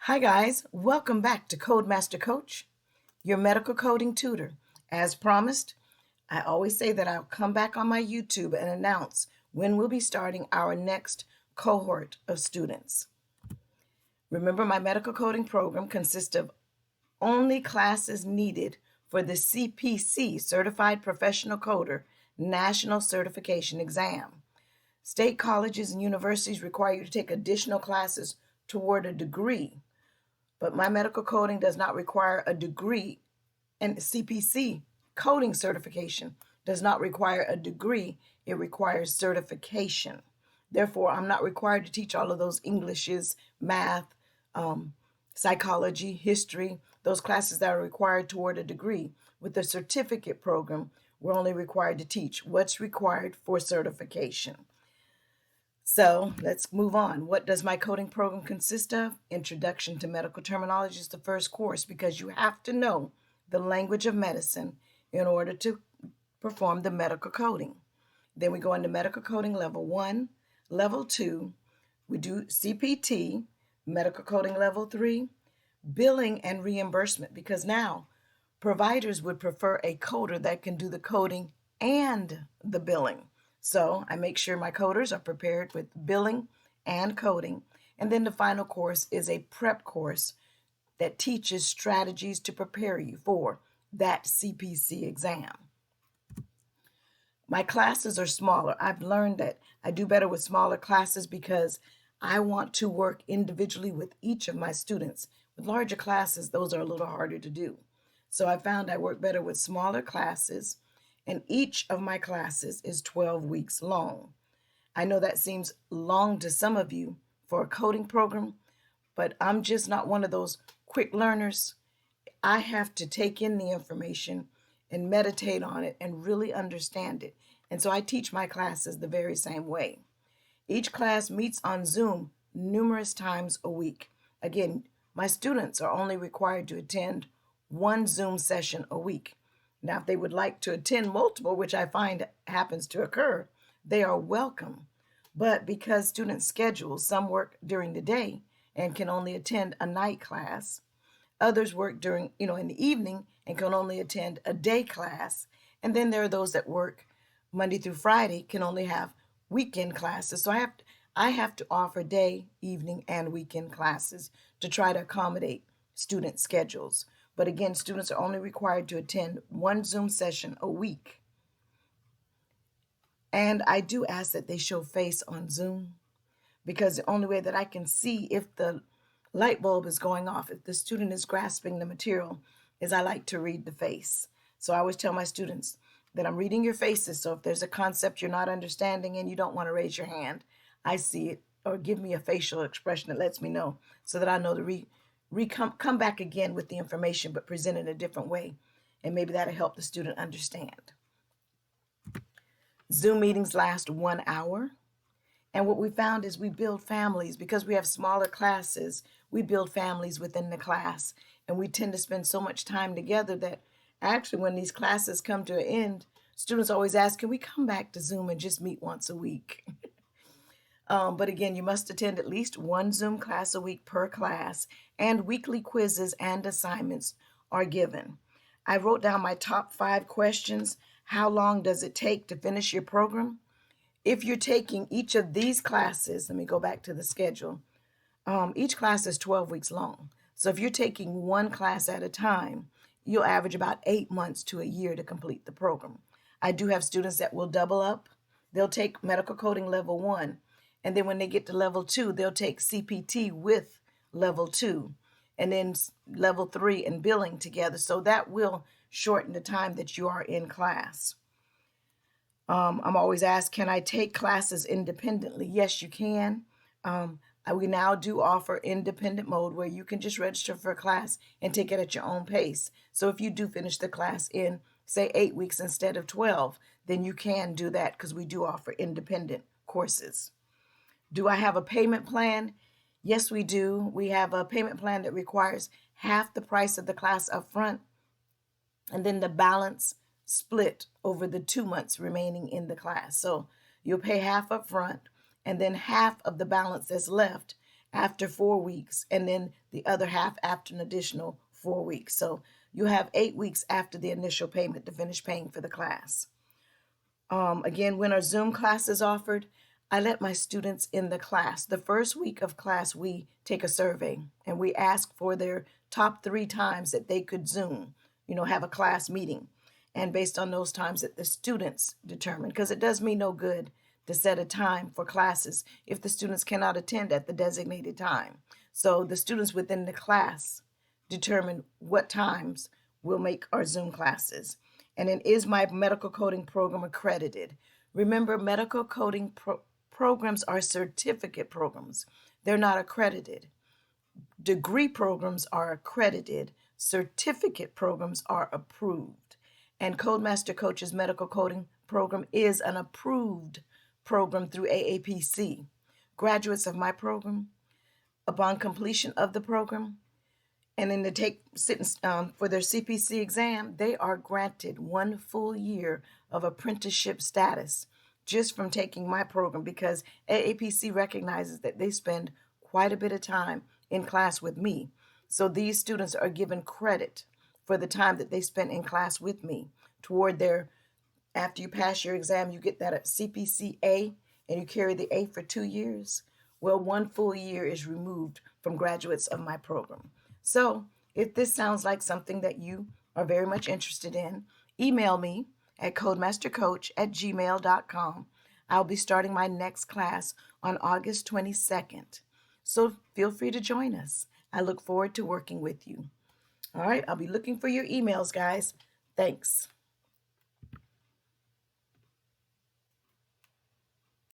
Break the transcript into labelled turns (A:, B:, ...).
A: Hi guys, welcome back to CodeMasterCoach, your medical coding tutor. As promised, I always say that I'll come back on my YouTube and announce when we'll be starting our next cohort of students. Remember, my medical coding program consists of only classes needed for the CPC, Certified Professional Coder, National Certification Exam. State colleges and universities require you to take additional classes toward a degree. But my medical coding does not require a degree, and CPC coding certification does not require a degree, it requires certification. Therefore, I'm not required to teach all of those Englishes, math, psychology, history, those classes that are required toward a degree. With the certificate program, we're only required to teach what's required for certification. So let's move on. What does my coding program consist of? Introduction to Medical Terminology is the first course because you have to know the language of medicine in order to perform the medical coding. Then we go into medical coding level 1, level 2. We do CPT, medical coding level 3, billing and reimbursement, because now providers would prefer a coder that can do the coding and the billing. So I make sure my coders are prepared with billing and coding. And then the final course is a prep course that teaches strategies to prepare you for that CPC exam. My classes are smaller. I've learned that I do better with smaller classes because I want to work individually with each of my students. With larger classes, those are a little harder to do. So I found I work better with smaller classes, and each of my classes is 12 weeks long. I know that seems long to some of you for a coding program, but I'm just not one of those quick learners. I have to take in the information and meditate on it and really understand it. And so I teach my classes the very same way. Each class meets on Zoom numerous times a week. Again, my students are only required to attend one Zoom session a week. Now, if they would like to attend multiple, which I find happens to occur, they are welcome. But because students' schedules, some work during the day and can only attend a night class. Others work during, in the evening and can only attend a day class. And then there are those that work Monday through Friday, can only have weekend classes. So I have to offer day, evening, and weekend classes to try to accommodate student schedules. But again, students are only required to attend one Zoom session a week. And I do ask that they show face on Zoom, because the only way that I can see if the light bulb is going off, if the student is grasping the material, is I like to read the face. So I always tell my students that I'm reading your faces. So if there's a concept you're not understanding and you don't want to raise your hand, I see it, or give me a facial expression that lets me know, so that I know to come back again with the information, but present it in a different way. And maybe that'll help the student understand. Zoom meetings last 1 hour. And what we found is we build families because we have smaller classes. We build families within the class, and we tend to spend so much time together that actually when these classes come to an end, students always ask, can we come back to Zoom and just meet once a week? But again, you must attend at least one Zoom class a week per class, and weekly quizzes and assignments are given. I wrote down my top 5 questions. How long does it take to finish your program? If you're taking each of these classes, let me go back to the schedule. Each class is 12 weeks long. So if you're taking one class at a time, you'll average about 8 months to a year to complete the program. I do have students that will double up. They'll take medical coding level 1, and then when they get to level 2, they'll take CPT with level 2, and then level 3 and billing together. So that will shorten the time that you are in class. I'm always asked, can I take classes independently? Yes, you can. We now do offer independent mode where you can just register for a class and take it at your own pace. So if you do finish the class in, say, 8 weeks instead of 12, then you can do that, because we do offer independent courses. Do I have a payment plan? Yes, we do. We have a payment plan that requires half the price of the class up front, and then the balance split over the 2 months remaining in the class. So you'll pay half up front, and then half of the balance that's left after 4 weeks, and then the other half after an additional 4 weeks. So you have 8 weeks after the initial payment to finish paying for the class. Again, when our Zoom class is offered, I let my students in the class. The first week of class, we take a survey and we ask for their top 3 times that they could Zoom, have a class meeting. And based on those times that the students determine, because it does me no good to set a time for classes if the students cannot attend at the designated time. So the students within the class determine what times we'll make our Zoom classes. And then, is my medical coding program accredited? Remember, medical coding programs are certificate programs. They're not accredited. Degree programs are accredited. Certificate programs are approved. And CodeMasterCoach's medical coding program is an approved program through AAPC. Graduates of my program, upon completion of the program, and then for their CPC exam, they are granted 1 full year of apprenticeship status just from taking my program, because AAPC recognizes that they spend quite a bit of time in class with me. So these students are given credit for the time that they spent in class with me toward after you pass your exam, you get that at CPC A, and you carry the A for 2 years. Well, 1 full year is removed from graduates of my program. So if this sounds like something that you are very much interested in, email me at codemastercoach@gmail.com. I'll be starting my next class on August 22nd. So feel free to join us. I look forward to working with you. All right, I'll be looking for your emails, guys. Thanks.